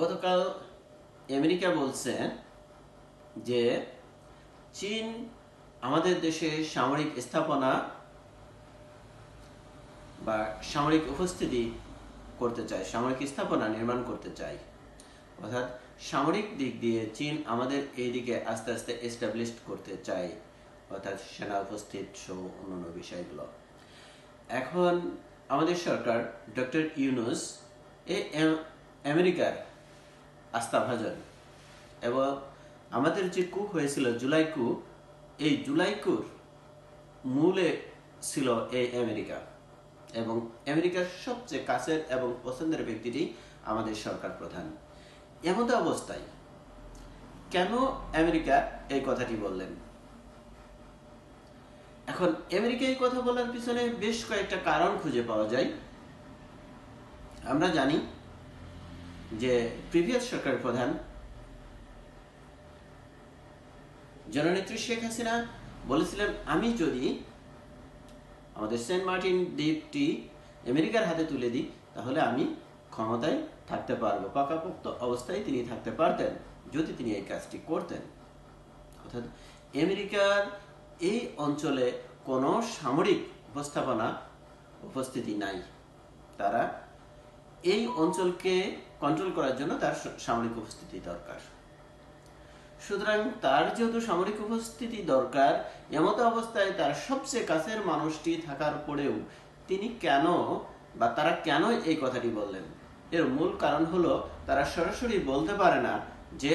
গতকাল আমেরিকা বলছে যে চীন আমাদের দেশে সামরিক স্থাপনা বা সামরিক উপস্থিতি করতে চায়, সামরিক স্থাপনা নির্মাণ করতে চায়। অর্থাৎ সামরিক দিক দিয়ে চীন আমাদের এই দিকে আস্তে আস্তে এস্টাবলিশ করতে চায়, অর্থাৎ সেনা উপস্থিত সহ অন্যান্য বিষয়গুলো। এখন আমাদের সরকার ডক্টর ইউনূস এই আমেরিকার আস্থাভাজন, এবং আমাদের যে কূপ হয়েছিল জুলাই কূপ, এই জুলাই কূপ মূলে ছিল এই আমেরিকা, এবং আমেরিকার সবচেয়ে কাছের এবং পছন্দের ব্যক্তিটি আমাদের সরকার প্রধান। এমন অবস্থায় কেন আমেরিকা এই কথাটি বললেন? এখন আমেরিকা এই কথা বলার পিছনে বেশ কয়েকটা কারণ খুঁজে পাওয়া যায়। আমরা জানি যে প্রিভিয়াস সরকার প্রধান জননেত্রী শেখ হাসিনা বলেছিলেন, আমি যদি আমাদের সেন্ট মার্টিন দ্বীপটি আমেরিকার হাতে তুলে দিই তাহলে আমি ক্ষমতায় থাকতে পারবো। পাকাপোক্ত অবস্থায় তিনি থাকতে পারতেন যদি তিনি এই কাজটি করতেন। অর্থাৎ আমেরিকার এই অঞ্চলে কোনো সামরিক উপস্থিতি নাই। তারা এই অঞ্চলকে কন্ট্রোল করার জন্য তার সামরিক উপস্থিতি দরকার। সুতরাং তার যেহেতু সামরিক উপস্থিতি দরকার, এমত অবস্থায় তার সবচেয়ে কাছের মানুষটি থাকার পরেও তিনি কেন বা তারা কেন এই কথাটি বললেন? এর মূল কারণ হলো তারা সরাসরি বলতে পারে না যে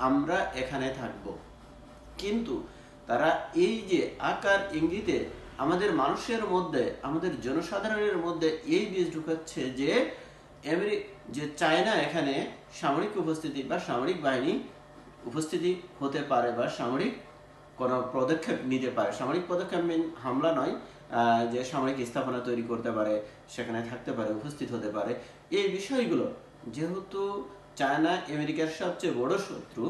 আমরা এখানে থাকব, কিন্তু তারা এই যে আকার ইঙ্গিতে আমাদের মানুষের মধ্যে, আমাদের জনসাধারণের মধ্যে এই বীজ ঢুকাচ্ছে যে চায়না এখানে সামরিক উপস্থিতি বা সামরিক বাহিনী উপস্থিতি হতে পারে বা সামরিক কোনো পদক্ষেপ নিতে পারে। সামরিক পদক্ষেপ হামলা নয়, যে সামরিক স্থাপনা তৈরি করতে পারে, সেখানে থাকতে পারে, উপস্থিত হতে পারে। এই বিষয়গুলো যেহেতু চায়না আমেরিকার সবচেয়ে বড় শত্রু,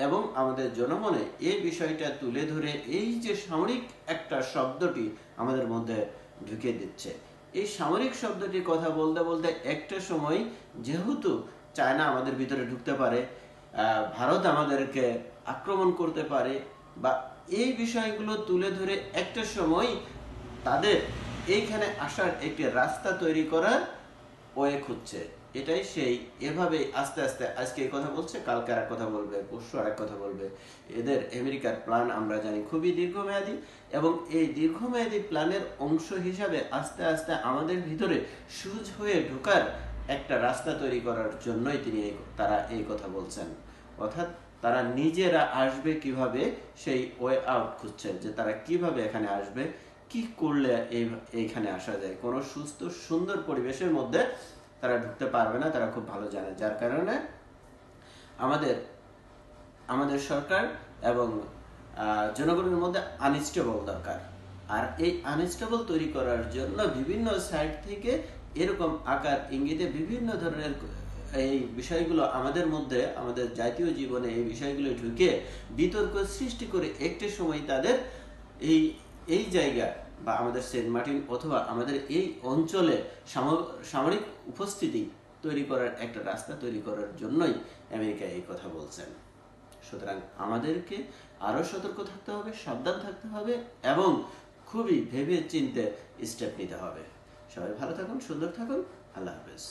এবং আমাদের জনমনে এই বিষয়টা তুলে ধরে এই যে সামরিক একটা শব্দটি আমাদের মধ্যে ঢুকে দিচ্ছে। এই সামরিক শব্দটির কথা বলতে বলতে একটা সময় যেহেতু চায়না আমাদের ভিতরে ঢুকতে পারে, ভারত আমাদেরকে আক্রমণ করতে পারে, বা এই বিষয়গুলো তুলে ধরে একটা সময় তাদের এইখানে আসার একটি রাস্তা তৈরি করার ওয়ে খুঁজছে। এটাই সেই এভাবে আস্তে আস্তে আজকে এই কথা বলছে, কালকে আর এক কথা বলবে, পরশু আর এক কথা বলবে। এদের আমেরিকার প্ল্যান আমরা জানি খুবই দীর্ঘমেয়াদী, এবং এই দীর্ঘমেয়াদী প্ল্যানের অংশ হিসাবে আস্তে আস্তে আমাদের ভিতরে সুজ হয়ে ঢোকার একটা রাস্তা তৈরি করার জন্যই তারা এই কথা বলছেন। অর্থাৎ তারা নিজেরা আসবে কিভাবে সেই ওয়ে আউট খুঁজছেন, যে তারা কিভাবে এখানে আসবে, কি করলে এইখানে আসা যায়। কোনো সুস্থ সুন্দর পরিবেশের মধ্যে তারা ঢুকতে পারবে না, তারা খুব ভালো জানে। যার কারণে আমাদের সরকার এবং জনগণের মধ্যে আনস্টেবল দরকার। আর এই আনস্টেবল তৈরি করার জন্য বিভিন্ন সাইড থেকে এরকম আকার ইঙ্গিতে বিভিন্ন ধরনের এই বিষয়গুলো আমাদের মধ্যে, আমাদের জাতীয় জীবনে এই বিষয়গুলো ঢুকে বিতর্ক সৃষ্টি করে একটা সময় তাদের এই জায়গা বা আমাদের সেন্ট মার্টিন অথবা আমাদের এই অঞ্চলে সামরিক উপস্থিতি তৈরি করার একটা রাস্তা তৈরি করার জন্যই আমেরিকা এই কথা বলছেন। সুতরাং আমাদেরকে আরো সতর্ক থাকতে হবে, সাবধান থাকতে হবে, এবং খুবই ভেবে চিন্তে স্টেপ নিতে হবে। সবাই ভালো থাকুন, সুন্দর থাকুন। আল্লাহ হাফেজ।